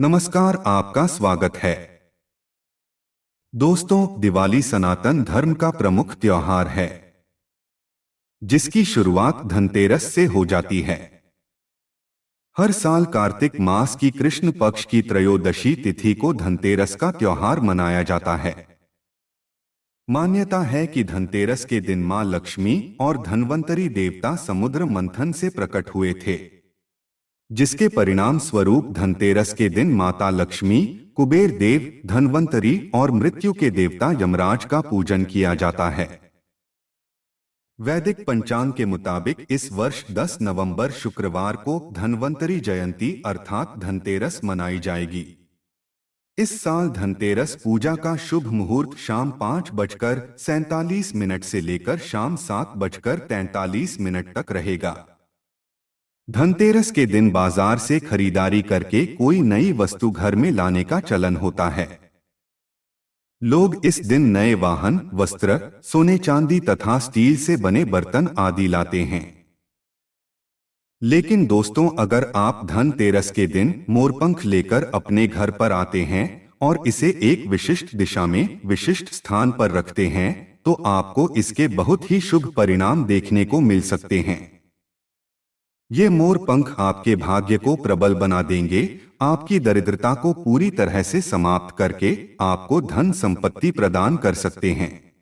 नमस्कार, आपका स्वागत है। दोस्तों, दिवाली सनातन धर्म का प्रमुख त्योहार है, जिसकी शुरुआत धनतेरस से हो जाती है। हर साल कार्तिक मास की कृष्ण पक्ष की त्रयोदशी तिथि को धनतेरस का त्योहार मनाया जाता है। मान्यता है कि धनतेरस के दिन मां लक्ष्मी और धनवंतरी देवता समुद्र मंथन से प्रकट हुए थे, जिसके परिणाम स्वरूप धनतेरस के दिन माता लक्ष्मी, कुबेर देव, धनवंतरी और मृत्यु के देवता यमराज का पूजन किया जाता है। वैदिक पंचांग के मुताबिक इस वर्ष 10 नवंबर शुक्रवार को धनवंतरी जयंती अर्थात धनतेरस मनाई जाएगी। इस साल धनतेरस पूजा का शुभ मुहूर्त शाम 5:47 से लेकर शाम 7:43 तक रहेगा। धनतेरस के दिन बाजार से खरीदारी करके कोई नई वस्तु घर में लाने का चलन होता है। लोग इस दिन नए वाहन, वस्त्र, सोने चांदी तथा स्टील से बने बर्तन आदि लाते हैं। लेकिन दोस्तों, अगर आप धनतेरस के दिन मोरपंख लेकर अपने घर पर आते हैं और इसे एक विशिष्ट दिशा में विशिष्ट स्थान पर रखते हैं, तो आपको इसके बहुत ही शुभ परिणाम देखने को मिल सकते हैं। ये मोर पंख आपके भाग्य को प्रबल बना देंगे, आपकी दरिद्रता को पूरी तरह से समाप्त करके आपको धन संपत्ति प्रदान कर सकते हैं।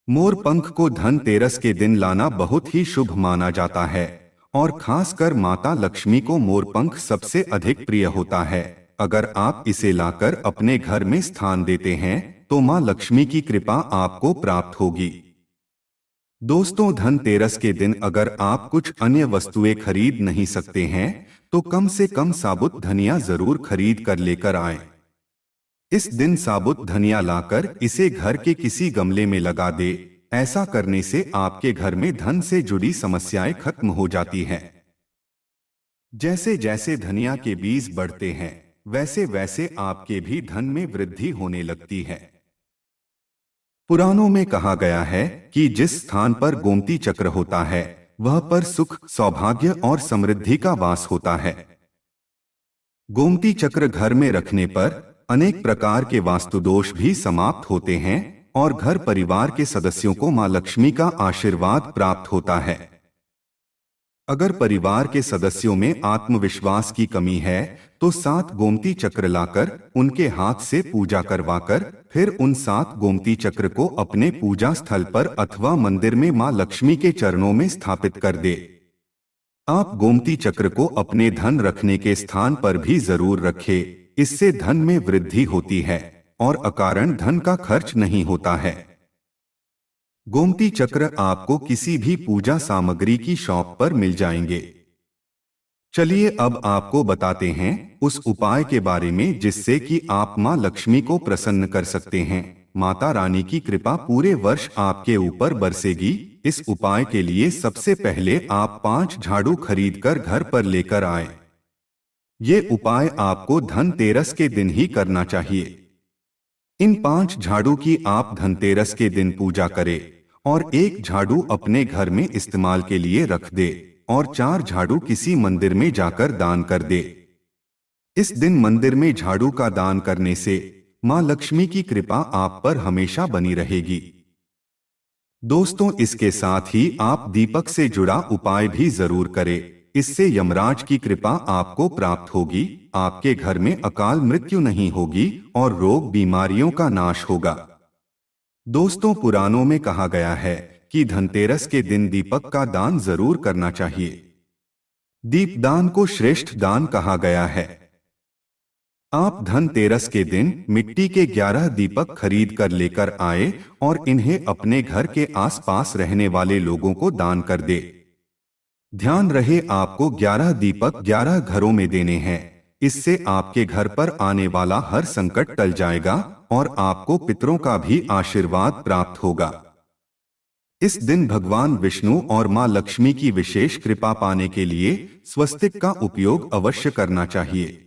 मोर पंख को धनतेरस के दिन लाना बहुत ही शुभ माना जाता है और खासकर माता लक्ष्मी को मोर पंख सबसे अधिक प्रिय होता है। अगर आप इसे लाकर अपने घर में स्थान देते हैं तो मां लक्ष्मी की कृपा आपको प्राप्त होगी। दोस्तों, धनतेरस के दिन अगर आप कुछ अन्य वस्तुएं खरीद नहीं सकते हैं तो कम से कम साबुत धनिया जरूर खरीद कर लेकर आएं। इस दिन साबुत धनिया लाकर इसे घर के किसी गमले में लगा दे। ऐसा करने से आपके घर में धन से जुड़ी समस्याएं खत्म हो जाती हैं। जैसे जैसे धनिया के बीज बढ़ते हैं, वैसे वैसे आपके भी धन में वृद्धि होने लगती है। पुराणों में कहा गया है कि जिस स्थान पर गोमती चक्र होता है वह पर सुख, सौभाग्य और समृद्धि का वास होता है। गोमती चक्र घर में रखने पर अनेक प्रकार के वास्तु दोष भी समाप्त होते हैं और घर परिवार के सदस्यों को मां लक्ष्मी का आशीर्वाद प्राप्त होता है। अगर परिवार के सदस्यों में आत्मविश्वास की कमी है तो 7 गोमती चक्र लाकर उनके हाथ से पूजा करवाकर फिर उन 7 गोमती चक्र को अपने पूजा स्थल पर अथवा मंदिर में मां लक्ष्मी के चरणों में स्थापित कर दे। आप गोमती चक्र को अपने धन रखने के स्थान पर भी जरूर रखें। इससे धन में वृद्धि होती है और अकारण धन का खर्च नहीं होता है। गोमती चक्र आपको किसी भी पूजा सामग्री की शॉप पर मिल जाएंगे। चलिए अब आपको बताते हैं उस उपाय के बारे में जिससे कि आप मां लक्ष्मी को प्रसन्न कर सकते हैं। माता रानी की कृपा पूरे वर्ष आपके ऊपर बरसेगी। इस उपाय के लिए सबसे पहले आप 5 झाड़ू खरीदकर घर पर लेकर आए। ये उपाय आपको धनतेरस के दिन ही करना चाहिए। इन 5 झाड़ू की आप धनतेरस के दिन पूजा करें और 1 झाड़ू अपने घर में इस्तेमाल के लिए रख दे और 4 झाड़ू किसी मंदिर में जाकर दान कर दे। इस दिन मंदिर में झाड़ू का दान करने से मां लक्ष्मी की कृपा आप पर हमेशा बनी रहेगी। दोस्तों, इसके साथ ही आप दीपक से जुड़ा उपाय भी जरूर करें। इससे यमराज की कृपा आपको प्राप्त होगी, आपके घर में अकाल मृत्यु नहीं होगी और रोग बीमारियों का नाश होगा। दोस्तों, पुराणों में कहा गया है कि धनतेरस के दिन दीपक का दान जरूर करना चाहिए। दीपदान को श्रेष्ठ दान कहा गया है। आप धनतेरस के दिन मिट्टी के 11 दीपक खरीद कर लेकर आए और इन्हें अपने घर के आसपास रहने वाले लोगों को दान कर दे। ध्यान रहे, आपको 11 दीपक 11 घरों में देने हैं। इससे आपके घर पर आने वाला हर संकट टल जाएगा और आपको पितरों का भी आशीर्वाद प्राप्त होगा। इस दिन भगवान विष्णु और मां लक्ष्मी की विशेष कृपा पाने के लिए स्वस्तिक का उपयोग अवश्य करना चाहिए।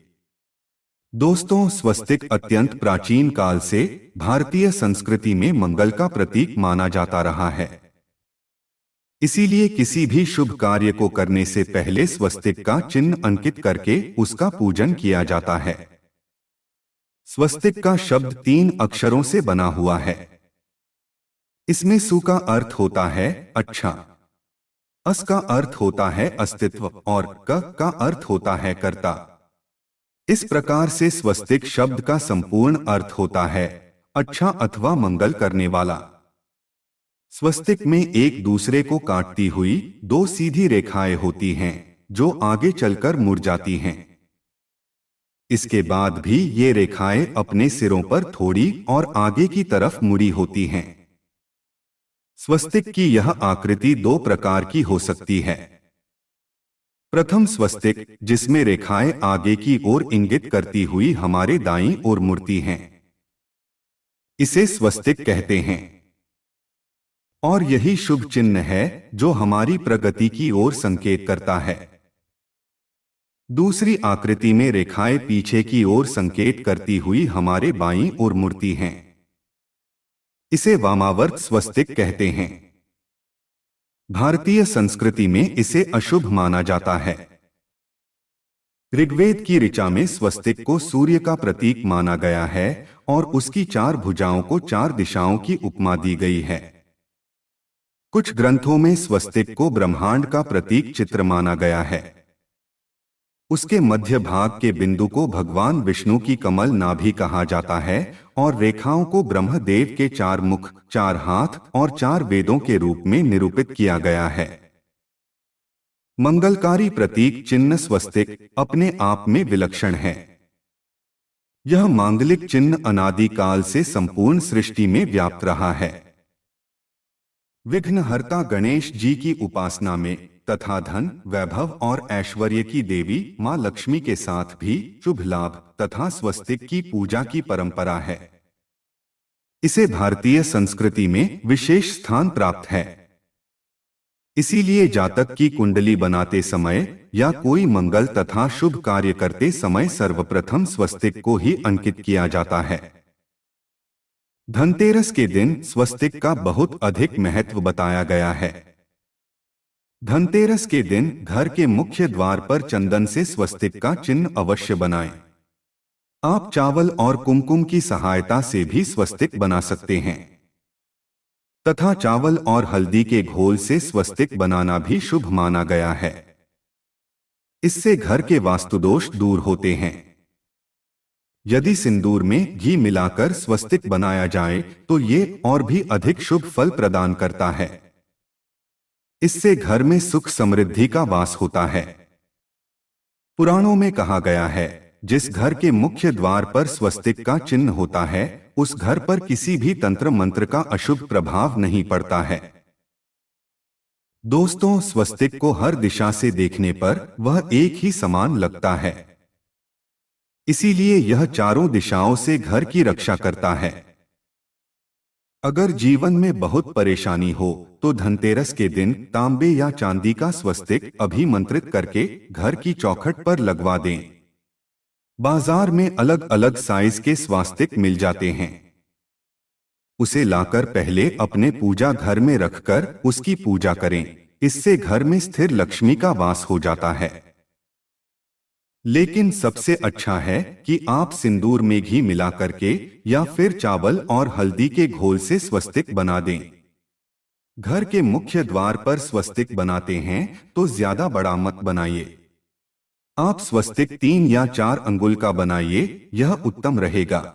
दोस्तों, स्वस्तिक अत्यंत प्राचीन काल से भारतीय संस्कृति में मंगल का प्रतीक माना जाता रहा है। इसीलिए किसी भी शुभ कार्य को करने से पहले स्वस्तिक का चिन्ह अंकित करके उसका पूजन किया जाता है। स्वस्तिक का शब्द 3 अक्षरों से बना हुआ है। इसमें सु का अर्थ होता है अच्छा, अस का अर्थ होता है अस्तित्व और क का अर्थ होता है कर्ता। इस प्रकार से स्वस्तिक शब्द का संपूर्ण अर्थ होता है अच्छा अथवा मंगल करने वाला। स्वस्तिक में एक दूसरे को काटती हुई 2 सीधी रेखाएं होती हैं जो आगे चलकर मुड़ जाती हैं। इसके बाद भी ये रेखाएं अपने सिरों पर थोड़ी और आगे की तरफ मुड़ी होती हैं। स्वस्तिक की यह आकृति 2 प्रकार की हो सकती है। प्रथम स्वस्तिक जिसमें रेखाएं आगे की ओर इंगित करती हुई हमारे दाईं ओर मुड़ती हैं, इसे स्वस्तिक कहते हैं और यही शुभ चिन्ह है जो हमारी प्रगति की ओर संकेत करता है। दूसरी आकृति में रेखाएं पीछे की ओर संकेत करती हुई हमारे बाईं ओर मुड़ती हैं, इसे वामावर्त स्वस्तिक कहते हैं। भारतीय संस्कृति में इसे अशुभ माना जाता है। ऋग्वेद की ऋचा में स्वस्तिक को सूर्य का प्रतीक माना गया है और उसकी 4 भुजाओं को 4 दिशाओं की उपमा दी गई है। कुछ ग्रंथों में स्वस्तिक को ब्रह्मांड का प्रतीक चित्र माना गया है। उसके मध्य भाग के बिंदु को भगवान विष्णु की कमल नाभि कहा जाता है और रेखाओं को ब्रह्मदेव के 4 मुख, 4 हाथ और 4 वेदों के रूप में निरूपित किया गया है। मंगलकारी प्रतीक चिन्ह स्वस्तिक अपने आप में विलक्षण है। यह मांगलिक चिन्ह अनादिकाल से संपूर्ण सृष्टि में व्याप्त रहा है। विघ्नहर्ता गणेश जी की उपासना में तथा धन, वैभव और ऐश्वर्य की देवी मां लक्ष्मी के साथ भी शुभ लाभ तथा स्वस्तिक की पूजा की परंपरा है। इसे भारतीय संस्कृति में विशेष स्थान प्राप्त है। इसीलिए जातक की कुंडली बनाते समय या कोई मंगल तथा शुभ कार्य करते समय सर्वप्रथम स्वस्तिक को ही अंकित किया जाता है। धनतेरस के दिन स्वस्तिक का बहुत अधिक महत्व बताया गया है। धनतेरस के दिन घर के मुख्य द्वार पर चंदन से स्वस्तिक का चिन्ह अवश्य बनाएं। आप चावल और कुमकुम की सहायता से भी स्वस्तिक बना सकते हैं तथा चावल और हल्दी के घोल से स्वस्तिक बनाना भी शुभ माना गया है। इससे घर के वास्तुदोष दूर होते हैं। यदि सिंदूर में घी मिलाकर स्वस्तिक बनाया जाए तो ये और भी अधिक शुभ फल प्रदान करता है। इससे घर में सुख समृद्धि का वास होता है। पुराणों में कहा गया है, जिस घर के मुख्य द्वार पर स्वस्तिक का चिन्ह होता है उस घर पर किसी भी तंत्र मंत्र का अशुभ प्रभाव नहीं पड़ता है। दोस्तों, स्वस्तिक को हर दिशा से देखने पर वह एक ही समान लगता है। इसीलिए यह चारों दिशाओं से घर की रक्षा करता है। अगर जीवन में बहुत परेशानी हो तो धनतेरस के दिन तांबे या चांदी का स्वस्तिक अभिमंत्रित करके घर की चौखट पर लगवा दें। बाजार में अलग अलग साइज के स्वास्तिक मिल जाते हैं। उसे लाकर पहले अपने पूजा घर में रखकर उसकी पूजा करें। इससे घर में स्थिर लक्ष्मी का वास हो जाता है। लेकिन सबसे अच्छा है कि आप सिंदूर में घी मिला करके या फिर चावल और हल्दी के घोल से स्वस्तिक बना दें। घर के मुख्य द्वार पर स्वस्तिक बनाते हैं तो ज्यादा बड़ा मत बनाइए। आप स्वस्तिक 3 या 4 अंगुल का बनाइए, यह उत्तम रहेगा।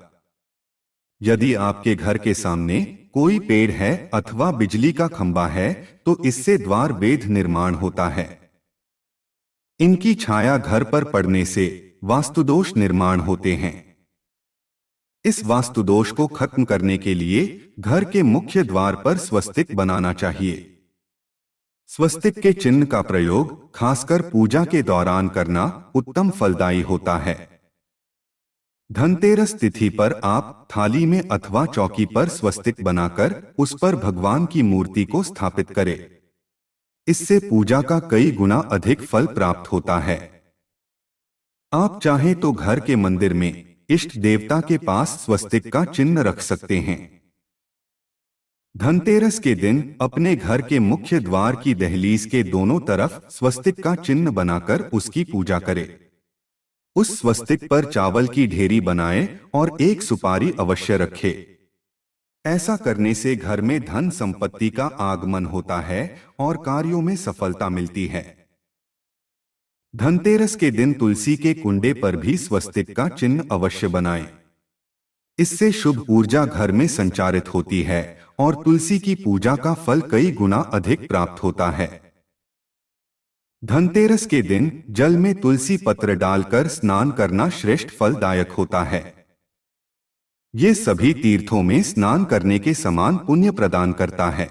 यदि आपके घर के सामने कोई पेड़ है अथवा बिजली का खंभा है तो इससे द्वार वेध निर्माण होता है। इनकी छाया घर पर पड़ने से वास्तुदोष निर्माण होते हैं। इस वास्तुदोष को खत्म करने के लिए घर के मुख्य द्वार पर स्वस्तिक बनाना चाहिए। स्वस्तिक के चिन्ह का प्रयोग खासकर पूजा के दौरान करना उत्तम फलदायी होता है। धनतेरस तिथि पर आप थाली में अथवा चौकी पर स्वस्तिक बनाकर उस पर भगवान की मूर्ति को स्थापित करें। इससे पूजा का कई गुना अधिक फल प्राप्त होता है। आप चाहें तो घर के मंदिर में इष्ट देवता के पास स्वस्तिक का चिन्ह रख सकते हैं। धनतेरस के दिन अपने घर के मुख्य द्वार की दहलीज के दोनों तरफ स्वस्तिक का चिन्ह बनाकर उसकी पूजा करें। उस स्वस्तिक पर चावल की ढेरी बनाएं और एक सुपारी अवश्य रखें। ऐसा करने से घर में धन संपत्ति का आगमन होता है और कार्यों में सफलता मिलती है। धनतेरस के दिन तुलसी के कुंडे पर भी स्वस्तिक का चिन्ह अवश्य बनाएं। इससे शुभ ऊर्जा घर में संचारित होती है और तुलसी की पूजा का फल कई गुना अधिक प्राप्त होता है। धनतेरस के दिन जल में तुलसी पत्र डालकर स्नान करना श्रेष्ठ फलदायक होता है। ये सभी तीर्थों में स्नान करने के समान पुण्य प्रदान करता है।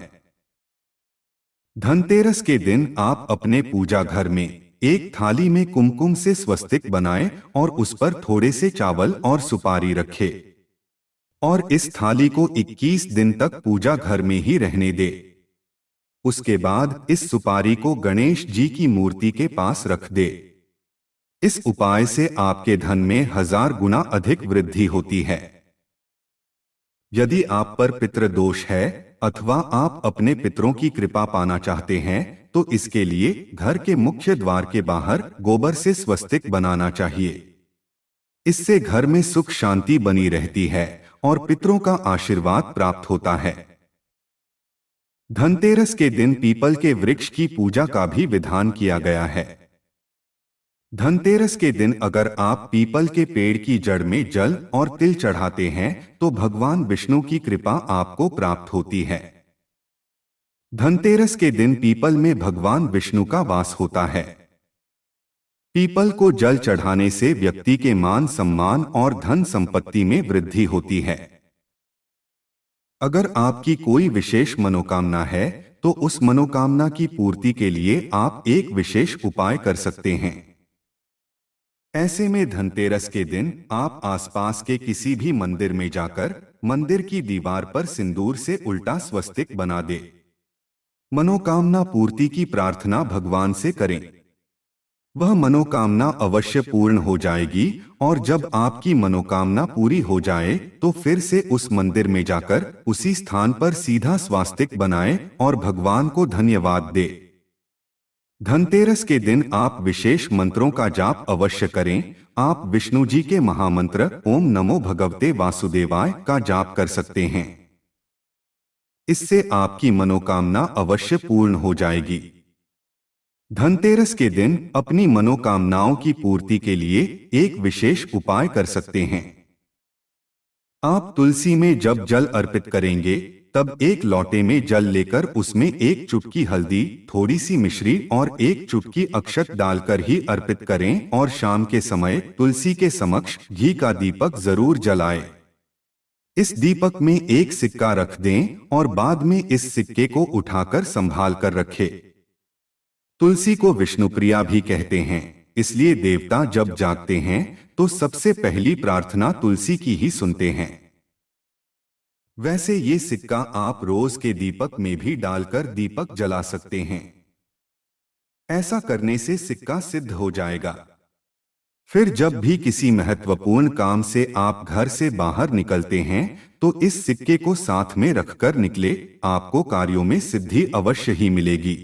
धनतेरस के दिन आप अपने पूजा घर में एक थाली में कुमकुम से स्वस्तिक बनाएं और उस पर थोड़े से चावल और सुपारी रखें और इस थाली को 21 दिन तक पूजा घर में ही रहने दे। उसके बाद इस सुपारी को गणेश जी की मूर्ति के पास रख दे। इस उपाय से आपके धन में 1000 गुना अधिक वृद्धि होती है। यदि आप पर पितृ दोष है अथवा आप अपने पितरों की कृपा पाना चाहते हैं तो इसके लिए घर के मुख्य द्वार के बाहर गोबर से स्वस्तिक बनाना चाहिए। इससे घर में सुख शांति बनी रहती है और पितरों का आशीर्वाद प्राप्त होता है। धनतेरस के दिन पीपल के वृक्ष की पूजा का भी विधान किया गया है। धनतेरस के दिन अगर आप पीपल के पेड़ की जड़ में जल और तिल चढ़ाते हैं तो भगवान विष्णु की कृपा आपको प्राप्त होती है। धनतेरस के दिन पीपल में भगवान विष्णु का वास होता है। पीपल को जल चढ़ाने से व्यक्ति के मान सम्मान और धन संपत्ति में वृद्धि होती है। अगर आपकी कोई विशेष मनोकामना है तो उस मनोकामना की पूर्ति के लिए आप एक विशेष उपाय कर सकते हैं। ऐसे में धनतेरस के दिन आप आसपास के किसी भी मंदिर में जाकर मंदिर की दीवार पर सिंदूर से उल्टा स्वस्तिक बना दे। मनोकामना पूर्ति की प्रार्थना भगवान से करें। वह मनोकामना अवश्य पूर्ण हो जाएगी और जब आपकी मनोकामना पूरी हो जाए तो फिर से उस मंदिर में जाकर उसी स्थान पर सीधा स्वास्तिक बनाएं और भगवान को धन्यवाद दे। धनतेरस के दिन आप विशेष मंत्रों का जाप अवश्य करें। आप विष्णु जी के महामंत्र ओम नमो भगवते वासुदेवाय का जाप कर सकते हैं। इससे आपकी मनोकामना अवश्य पूर्ण हो जाएगी। धनतेरस के दिन अपनी मनोकामनाओं की पूर्ति के लिए एक विशेष उपाय कर सकते हैं। आप तुलसी में जब जल अर्पित करेंगे तब एक लोटे में जल लेकर उसमें एक चुटकी हल्दी, थोड़ी सी मिश्री और एक चुटकी अक्षत डालकर ही अर्पित करें और शाम के समय तुलसी के समक्ष घी का दीपक जरूर जलाएं। इस दीपक में एक सिक्का रख दें और बाद में इस सिक्के को उठाकर संभाल कर रखें। तुलसी को विष्णुप्रिया भी कहते हैं, इसलिए देवता जब जागते हैं तो सबसे पहली प्रार्थना तुलसी की ही सुनते हैं। वैसे ये सिक्का आप रोज के दीपक में भी डालकर दीपक जला सकते हैं। ऐसा करने से सिक्का सिद्ध हो जाएगा। फिर जब भी किसी महत्वपूर्ण काम से आप घर से बाहर निकलते हैं तो इस सिक्के को साथ में रखकर निकले, आपको कार्यों में सिद्धि अवश्य ही मिलेगी।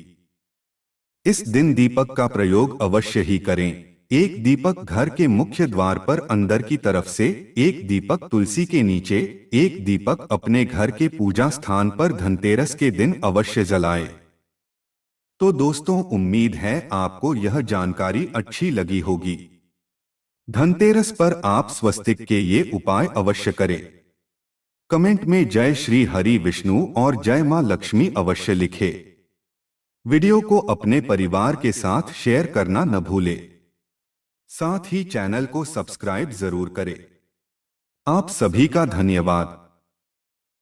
इस दिन दीपक का प्रयोग अवश्य ही करें। एक दीपक घर के मुख्य द्वार पर अंदर की तरफ से, एक दीपक तुलसी के नीचे, एक दीपक अपने घर के पूजा स्थान पर धनतेरस के दिन अवश्य जलाएं। तो दोस्तों, उम्मीद है आपको यह जानकारी अच्छी लगी होगी। धनतेरस पर आप स्वस्तिक के ये उपाय अवश्य करें। कमेंट में जय श्री हरि विष्णु और जय मां लक्ष्मी अवश्य लिखें। वीडियो को अपने परिवार के साथ शेयर करना न भूलें। साथ ही चैनल को सब्सक्राइब जरूर करें। आप सभी का धन्यवाद।